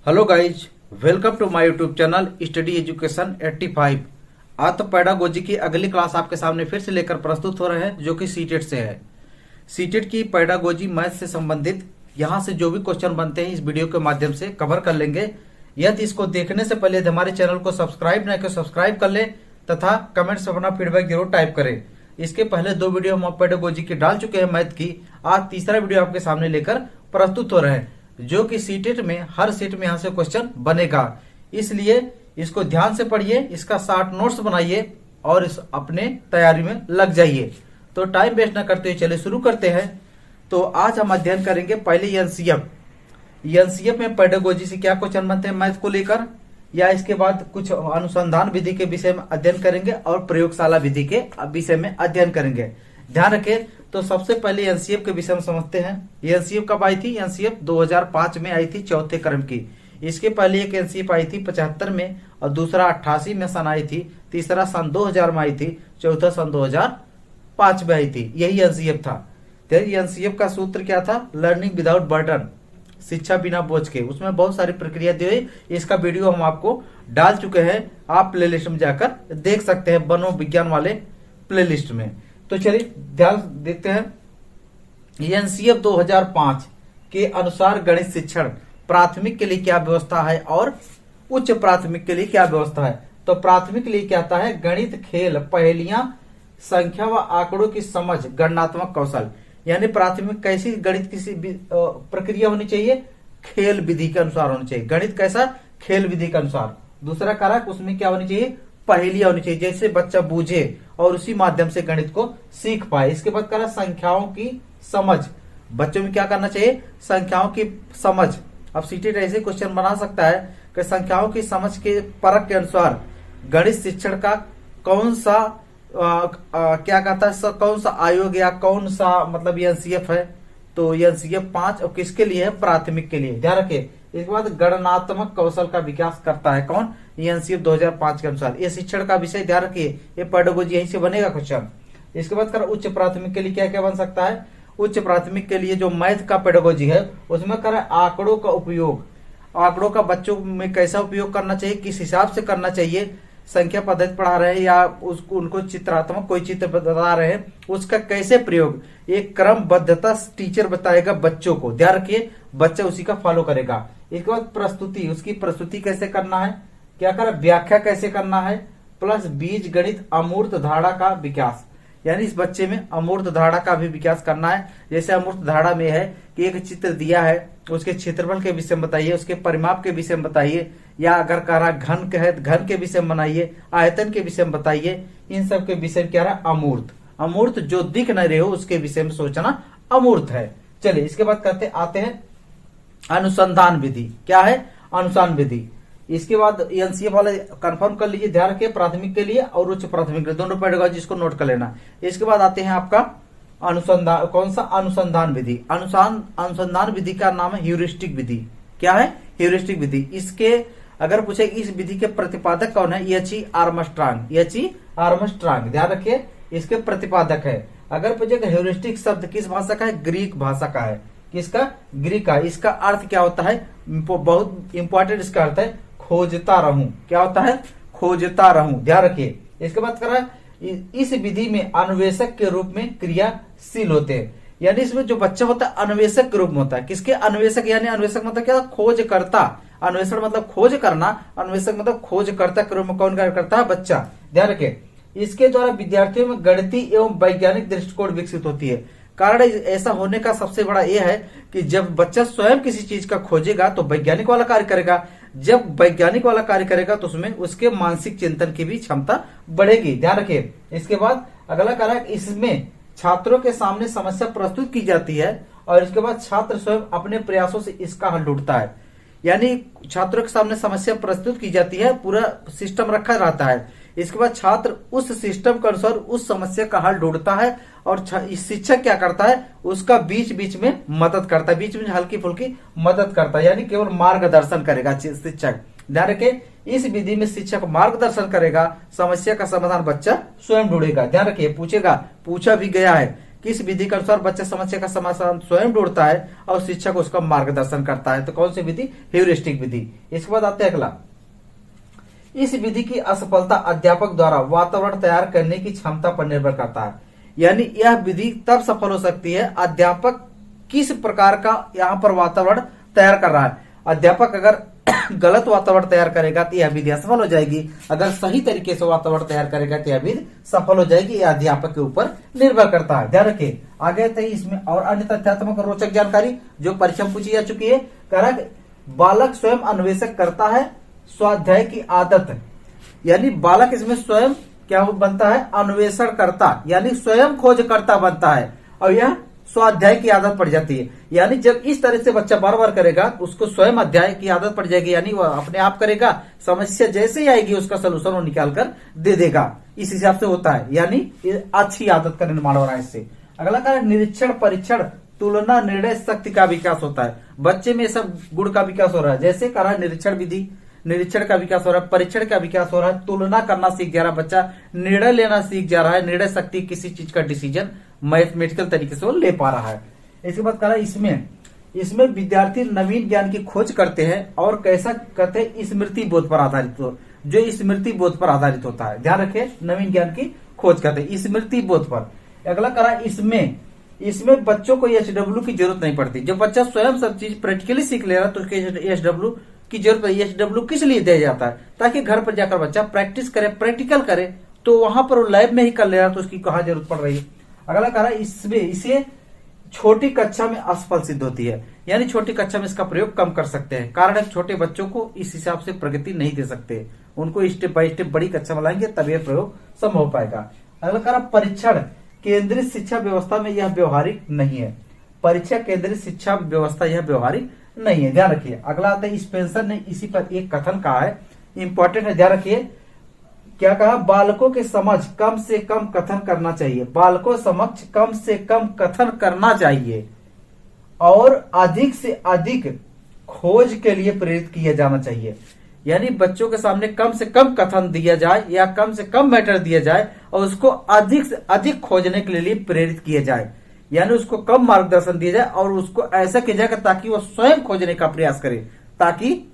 Hello guys, welcome to my YouTube channel study education 85। आज तो pedagogy की अगली क्लास आपके सामने फिर से लेकर प्रस्तुत हो रहे हैं, जो कि सीटेट से है। सीटेट की पेडागोजी मैथ से संबंधित यहां से जो भी क्वेश्चन बनते हैं इस वीडियो के माध्यम से कवर कर लेंगे। यदि इसको देखने से पहले हमारे चैनल को सब्सक्राइब न कर सब्सक्राइब कर ले तथा कमेंट्स अपना फीडबैक जरूर टाइप करें। इसके पहले दो वीडियो हम पेडागोजी की डाल चुके हैं मैथ की। आज तीसरा वीडियो आपके सामने लेकर प्रस्तुत हो रहे हैं, जो कि सीटेट में हर सीट में यहां से क्वेश्चन बनेगा। इसलिए इसको ध्यान से पढ़िए, इसका शॉर्ट नोट्स बनाइए और इस अपने तैयारी में लग जाइए। तो टाइम वेस्ट न करते हुए चले शुरू करते हैं। तो आज हम अध्ययन करेंगे पहले एनसीएफ में पेडागोजी से क्या क्वेश्चन बनते हैं मैथ को लेकर, या इसके बाद कुछ अनुसंधान विधि के विषय में अध्ययन करेंगे और प्रयोगशाला विधि के विषय में अध्ययन करेंगे। ध्यान रखें। तो सबसे पहले एनसीएफ के विषय में समझते हैं। एनसीएफ कब आई थी? एनसीएफ 2005 में आई थी, चौथे क्रम की। इसके पहले एक एनसीएफ आई थी 75 में, और दूसरा 88 में सन आई थी, तीसरा सन 2000 में आई थी, चौथा सन 2005 में आई थी। यही एनसीएफ था। तो एनसीएफ का सूत्र क्या था? लर्निंग विदाउट बर्डन, शिक्षा बिना बोझ के। उसमें बहुत सारी प्रक्रिया दी हुई, इसका वीडियो हम आपको डाल चुके हैं, आप प्लेलिस्ट में जाकर देख सकते हैं, मनोविज्ञान वाले प्लेलिस्ट में। तो चलिए ध्यान देखते हैं। एनसीएफ 2005 के अनुसार गणित शिक्षण प्राथमिक के लिए क्या व्यवस्था है और उच्च प्राथमिक के लिए क्या व्यवस्था है। तो प्राथमिक के लिए क्या आता है? गणित, खेल, पहेलियां, संख्या व आंकड़ों की समझ, गणनात्मक कौशल। यानी प्राथमिक कैसी गणित की प्रक्रिया होनी चाहिए? खेल विधि के अनुसार होनी चाहिए। गणित कैसा? खेल विधि के अनुसार। दूसरा कारक उसमें क्या होनी चाहिए? पहेलियां होनी चाहिए, जैसे बच्चा बूझे और उसी माध्यम से गणित को सीख पाए। इसके बाद करा संख्याओं की समझ। बच्चों में क्या करना चाहिए? संख्याओं की समझ। अब सीटेट ऐसे क्वेश्चन बना सकता है कि संख्याओं की समझ के परख के अनुसार गणित शिक्षण का कौन सा क्या कहता है, कौन सा आयोग या कौन सा मतलब एनसीएफ है? तो एनसीएफ 5 और किसके लिए है? प्राथमिक के लिए। ध्यान रखिए। इसके बाद गणनात्मक कौशल का विकास करता है कौन? एनसीएफ 2005 के अनुसार। ये शिक्षण का विषय, ध्यान रखिए, ये पेडागोजी यहीं से बनेगा क्वेश्चन। इसके बाद कर उच्च प्राथमिक के लिए क्या क्या बन सकता है? उच्च प्राथमिक के लिए जो मैथ का पेडागोजी है उसमें कर आंकड़ों का उपयोग। आंकड़ों का बच्चों में कैसा उपयोग करना चाहिए, किस हिसाब से करना चाहिए। संख्या पद्धति पढ़ा रहे हैं या उसको उनको चित्रात्मक कोई चित्र बता रहे हैं, उसका कैसे प्रयोग, एक क्रमबद्धता टीचर बताएगा बच्चों को। ध्यान रखिए, बच्चा उसी का फॉलो करेगा। इसके बाद प्रस्तुति, उसकी प्रस्तुति कैसे करना है, क्या कर व्याख्या कैसे करना है, प्लस बीज गणित अमूर्त धारणा का विकास। यानी इस बच्चे में अमूर्त धारणा का भी विकास करना है। जैसे अमूर्त धारणा में है कि एक चित्र दिया है, उसके क्षेत्रफल के विषय में बताइए, उसके परिमाप के विषय में बताइए, या अगर कह रहा घन है घन के विषय में बनाइए, आयतन के विषय में बताइए। इन सब के विषय में क्या रहा? अमूर्त। अमूर्त जो दिख न रहे हो उसके विषय में सोचना अमूर्त है। चलिए इसके बाद कहते आते हैं अनुसंधान विधि। क्या है? अनुसंधान विधि। इसके बाद एनसीएफ वाले कंफर्म कर लीजिए, ध्यान रखिए, प्राथमिक के लिए और उच्च प्राथमिक के लिए दोनों पेडागोजी, जिसको नोट कर लेना। इसके बाद आते हैं आपका अनुसंधान। कौन सा? अनुसंधान विधि। अनुसंधान विधि का नाम है ह्यूरिस्टिक विधि। क्या है? ह्यूरिस्टिक विधि। इसके अगर पूछे इस विधि के प्रतिपादक कौन है? एच.ई. आर्मस्ट्रांग। ध्यान रखिए, इसके प्रतिपादक है। अगर पूछेगा ह्यूरिस्टिक शब्द किस भाषा का है? ग्रीक भाषा का है। किसका? ग्रीक का। इसका अर्थ क्या होता है? बहुत इंपॉर्टेंट इसका अर्थ है खोजता रहूं। क्या होता है? खोजता रहूं। ध्यान रखिए। इसके बाद करा इस विधि में अन्वेषक के रूप में क्रियाशील होते हैं। यानी इसमें जो बच्चा होता है अन्वेषक के रूप में होता है। किसके? अन्वेषक। यानी अन्वेषक मतलब क्या? खोज करता। अन्वेषण मतलब खोज करना, अन्वेषक मतलब खोजकर्ता के रूप में कौन कार्य करता है? बच्चा। ध्यान रखिए, इसके द्वारा विद्यार्थियों में गणितीय एवं वैज्ञानिक दृष्टिकोण विकसित होती है। कारण ऐसा होने का सबसे बड़ा यह है कि जब बच्चा स्वयं किसी चीज का खोजेगा तो वैज्ञानिक वाला कार्य करेगा। जब वैज्ञानिक वाला कार्य करेगा तो उसमें उसके मानसिक चिंतन की भी क्षमता बढ़ेगी। ध्यान रखिए। इसके बाद अगला कारक, इसमें छात्रों के सामने समस्या प्रस्तुत की जाती है और इसके बाद छात्र स्वयं अपने प्रयासों से इसका हल ढूंढता है। यानी छात्रों के सामने समस्या प्रस्तुत की जाती है, पूरा सिस्टम रखा रहता है। इसके बाद छात्र उस सिस्टम के अनुसार उस समस्या का हल ढूंढता है और शिक्षक क्या करता है? उसका बीच बीच में मदद करता है, बीच में हल्की फुल्की मदद करता है, यानी केवल मार्गदर्शन करेगा शिक्षक। ध्यान रखें, इस विधि में शिक्षक मार्गदर्शन करेगा, समस्या का समाधान बच्चा स्वयं ढूंढेगा। ध्यान रखिए, पूछेगा, पूछा भी गया है किस विधि के अनुसार बच्चा समस्या का समाधान स्वयं ढूंढता है और शिक्षक उसका मार्गदर्शन करता है। तो कौन सी विधि? ह्यूरिस्टिक विधि। इसके बाद आते हैं अगला, इस विधि की असफलता अध्यापक द्वारा वातावरण तैयार करने की क्षमता पर निर्भर करता है। यानी यह विधि तब सफल हो सकती है अध्यापक किस प्रकार का यहाँ पर वातावरण तैयार कर रहा है। अध्यापक अगर गलत वातावरण तैयार करेगा तो यह विधि असफल हो जाएगी, अगर सही तरीके से वातावरण तैयार करेगा तो यह विधि सफल हो जाएगी। यह अध्यापक के ऊपर निर्भर करता है। ध्यान रखिए। आगे थे इसमें और अन्य तथ्यात्मक और रोचक जानकारी जो परीक्षा में पूछी जा चुकी है। बालक स्वयं अन्वेषक करता है स्वाध्याय की आदत, यानी बालक इसमें स्वयं क्या बनता है? अन्वेषण करता, यानी स्वयं खोजकर्ता बनता है और यह स्वाध्याय की आदत पड़ जाती है। यानी जब इस तरह से बच्चा बार बार करेगा उसको स्वयं अध्याय की आदत पड़ जाएगी, यानी वह अपने आप करेगा, समस्या जैसे ही आएगी उसका सलूशन वो निकाल कर दे देगा। इस हिसाब से होता है, यानी अच्छी आदत का निर्माण हो रहा है इससे। अगला कारण निरीक्षण, परीक्षण, तुलना, निर्णय शक्ति का विकास होता है। बच्चे में सब गुण का विकास हो रहा है। जैसे कहा निरीक्षण विधि, निरीक्षण का विकास हो रहा है, परीक्षण का विकास हो रहा है, तुलना करना सीख जा रहा है बच्चा, निर्णय लेना सीख जा रहा है, निर्णय शक्ति, किसी चीज का डिसीजन मैथमेटिकल तरीके से वो ले पा रहा है। इसके बाद कहा इसमें विद्यार्थी नवीन ज्ञान की खोज करते हैं और कैसा करते हैं? स्मृति बोध पर आधारित, जो स्मृति बोध पर आधारित होता है। ध्यान रखें, नवीन ज्ञान की खोज करते हैं स्मृति बोध पर। अगला करा इसमें बच्चों को एचडब्ल्यू की जरूरत नहीं पड़ती। जब बच्चा स्वयं सब चीज प्रैक्टिकली सीख ले रहा है तो उसके एचडब्ल्यू की जरूरत है। एचडब्ल्यू किस लिए दिया जाता है? ताकि घर पर जाकर बच्चा प्रैक्टिस करे, प्रैक्टिकल करे, तो वहां पर वो लैब में ही कर ले रहा तो उसकी कहाँ जरूरत पड़ रही है। अगला कह रहा है इसे छोटी कक्षा में असफल सिद्ध होती है, यानी छोटी कक्षा में इसका प्रयोग कम कर सकते हैं। कारण है छोटे बच्चों को इस हिसाब से प्रगति नहीं दे सकते, उनको स्टेप बाय स्टेप बड़ी कक्षा में लाएंगे तब यह प्रयोग संभव हो पाएगा। अगला कह रहा परीक्षण केंद्रित शिक्षा व्यवस्था में यह व्यवहारिक नहीं है। परीक्षा केंद्रित शिक्षा व्यवस्था यह व्यवहारिक नहीं है, ध्यान रखिए। अगला आता है स्पेंसर ने इसी पर एक कथन कहा है, इंपॉर्टेंट है, ध्यान रखिए। क्या कहा? बालकों के समझ कम से कम कथन करना चाहिए, बालकों समक्ष कम से कम कथन करना चाहिए और अधिक से अधिक खोज के लिए प्रेरित किया जाना चाहिए। यानी बच्चों के सामने कम से कम कथन दिया जाए या कम से कम मैटर दिया जाए और उसको अधिक से अधिक खोजने के लिए प्रेरित किया जाए, यानी उसको कम मार्गदर्शन दिया जाए और उसको ऐसा किया जाए ताकि वो स्वयं खोजने का प्रयास करे, ताकि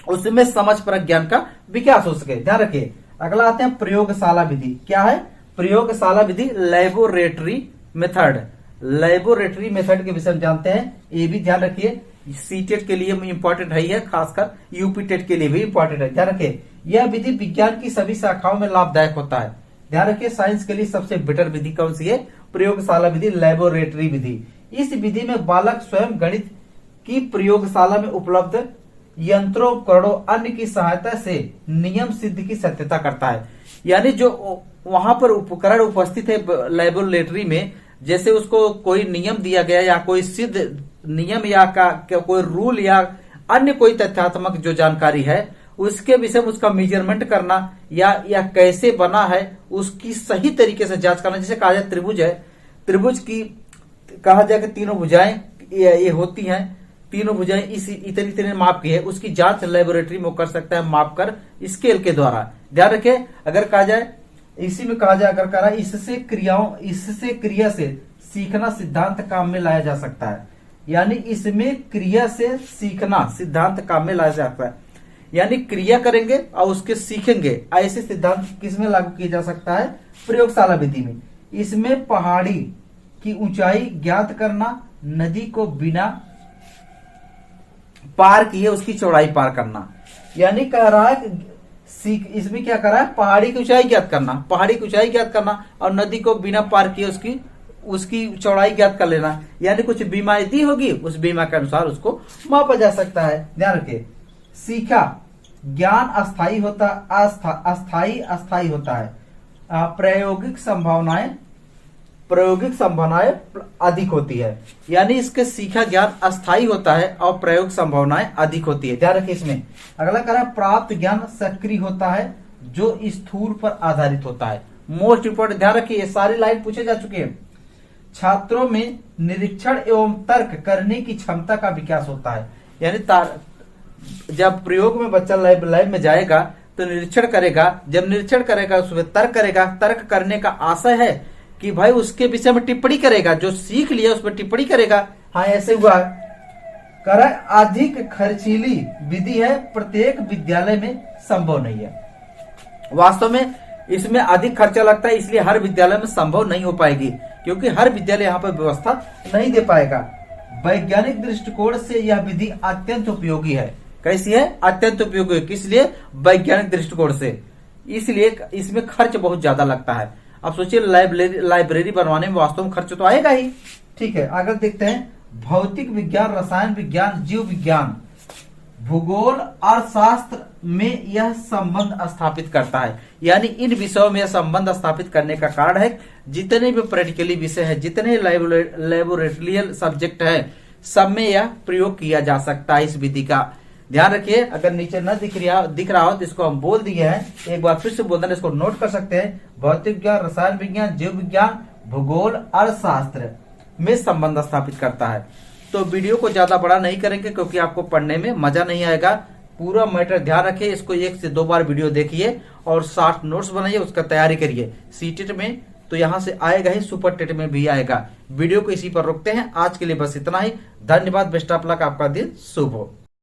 उसमें समझ पर ज्ञान का विकास हो सके। ध्यान रखिए। अगला आते हैं प्रयोगशाला विधि। क्या है प्रयोगशाला विधि? Laboratory method. लैबोरेटरी मेथड के विषय में जानते हैं, ये भी ध्यान रखिए। सीटेट के लिए इंपॉर्टेंट है यह, खासकर यूपी टेट के लिए भी इंपॉर्टेंट है। ध्यान रखिए, यह विधि विज्ञान की सभी शाखाओं में लाभदायक होता है। ध्यान रखिए, साइंस के लिए सबसे बेटर विधि कौन सी है? प्रयोगशाला विधि, लैबोरेटरी विधि। इस विधि में बालक स्वयं गणित की प्रयोगशाला में उपलब्ध यंत्रों, उपकरणों, अन्य की सहायता से नियम सिद्ध की सत्यता करता है। यानी जो वहां पर उपकरण उपस्थित है लैबोरेटरी में, जैसे उसको कोई नियम दिया गया या कोई सिद्ध नियम या कोई रूल या अन्य कोई तथ्यात्मक जो जानकारी है उसके विषय में उसका मेजरमेंट करना या कैसे बना है उसकी सही तरीके से जांच करना। जैसे कहा जाए त्रिभुज है, त्रिभुज की कहा जाए कि तीनों भुजाएं ये होती हैं, तीनों भुजाएं इस इतने माप की है, उसकी जांच लेबोरेटरी में कर सकता है माप कर स्केल के द्वारा। ध्यान रखें, अगर कहा जाए इसी में कहा जाए, अगर कहा है इससे क्रिया से सीखना सिद्धांत काम में लाया जा सकता है। यानी इसमें क्रिया से सीखना सिद्धांत काम में लाया जा सकता है, यानी क्रिया करेंगे और उसके सीखेंगे, ऐसे सिद्धांत किसमें लागू किया जा सकता है? प्रयोगशाला विधि में। इसमें पहाड़ी की ऊंचाई ज्ञात करना, नदी को बिना पार किए उसकी चौड़ाई पार करना। यानी कह रहा है इसमें क्या कर रहा है? पहाड़ी की ऊंचाई ज्ञात करना, पहाड़ी की ऊंचाई ज्ञात करना और नदी को बिना पार किए उसकी चौड़ाई ज्ञात कर लेना। यानी कुछ बीमा दी होगी, उस बीमा के अनुसार उसको मापा जा सकता है। ध्यान रखिए, सीखा ज्ञान अस्थाई होता है, प्रायोगिक संभावनाएं अधिक होती है। यानी इसके सीखा ज्ञान अस्थाई होता है और प्रयोग संभावनाएं अधिक होती है। ध्यान रखिए। इसमें अगला कह रहा है प्राप्त ज्ञान सक्रिय होता है जो स्थूल पर आधारित होता है। मोस्ट इंपोर्टेंट, ध्यान रखिए, ये सारी लाइन पूछे जा चुके हैं। छात्रों में निरीक्षण एवं तर्क करने की क्षमता का विकास होता है। यानी जब प्रयोग में बच्चा लैब में जाएगा तो निरीक्षण करेगा, जब निरीक्षण करेगा उसमें तर्क करेगा, तर्क करने का आशय है कि भाई उसके विषय में टिप्पणी करेगा, जो सीख लिया उस पर टिप्पणी करेगा। हाँ ऐसे हुआ कर अधिक खर्चीली विधि है, प्रत्येक विद्यालय में संभव नहीं है। वास्तव में इसमें अधिक खर्चा लगता है, इसलिए हर विद्यालय में संभव नहीं हो पाएगी, क्योंकि हर विद्यालय यहाँ पर व्यवस्था नहीं दे पाएगा। वैज्ञानिक दृष्टिकोण से यह विधि अत्यंत उपयोगी है। कैसी है? अत्यंत उपयोगी है। किस लिए? वैज्ञानिक दृष्टिकोण से। इसलिए इसमें खर्च बहुत ज्यादा लगता है। अब सोचिए लाइब्रेरी बनवाने में वास्तव में खर्च तो आएगा ही। ठीक है, आगे देखते हैं। भौतिक विज्ञान, रसायन विज्ञान, जीव विज्ञान, भूगोल, अर्थशास्त्र में यह संबंध स्थापित करता है। यानी इन विषयों में यह संबंध स्थापित करने का कारण है जितने भी प्रैक्टिकली विषय है, जितने लैबोरेटरियल सब्जेक्ट है, सब में यह प्रयोग किया जा सकता है इस विधि का। ध्यान रखिए, अगर नीचे न दिख रहा हो तो इसको हम बोल दिए हैं, एक बार फिर से बोल देना, इसको नोट कर सकते हैं। भौतिक विज्ञान, रसायन विज्ञान, जीव विज्ञान, भूगोल, अर्थशास्त्र में संबंध स्थापित करता है। तो वीडियो को ज्यादा बड़ा नहीं करेंगे क्योंकि आपको पढ़ने में मजा नहीं आएगा। पूरा मैटर ध्यान रखिए, इसको 1 से 2 बार वीडियो देखिए और 60 नोट्स बनाइए, उसका तैयारी करिए। सीटेट में तो यहाँ से आएगा ही, सुपर टेट में भी आएगा। वीडियो को इसी पर रोकते हैं। आज के लिए बस इतना ही। धन्यवाद। Best of luck. आपका दिन शुभ हो।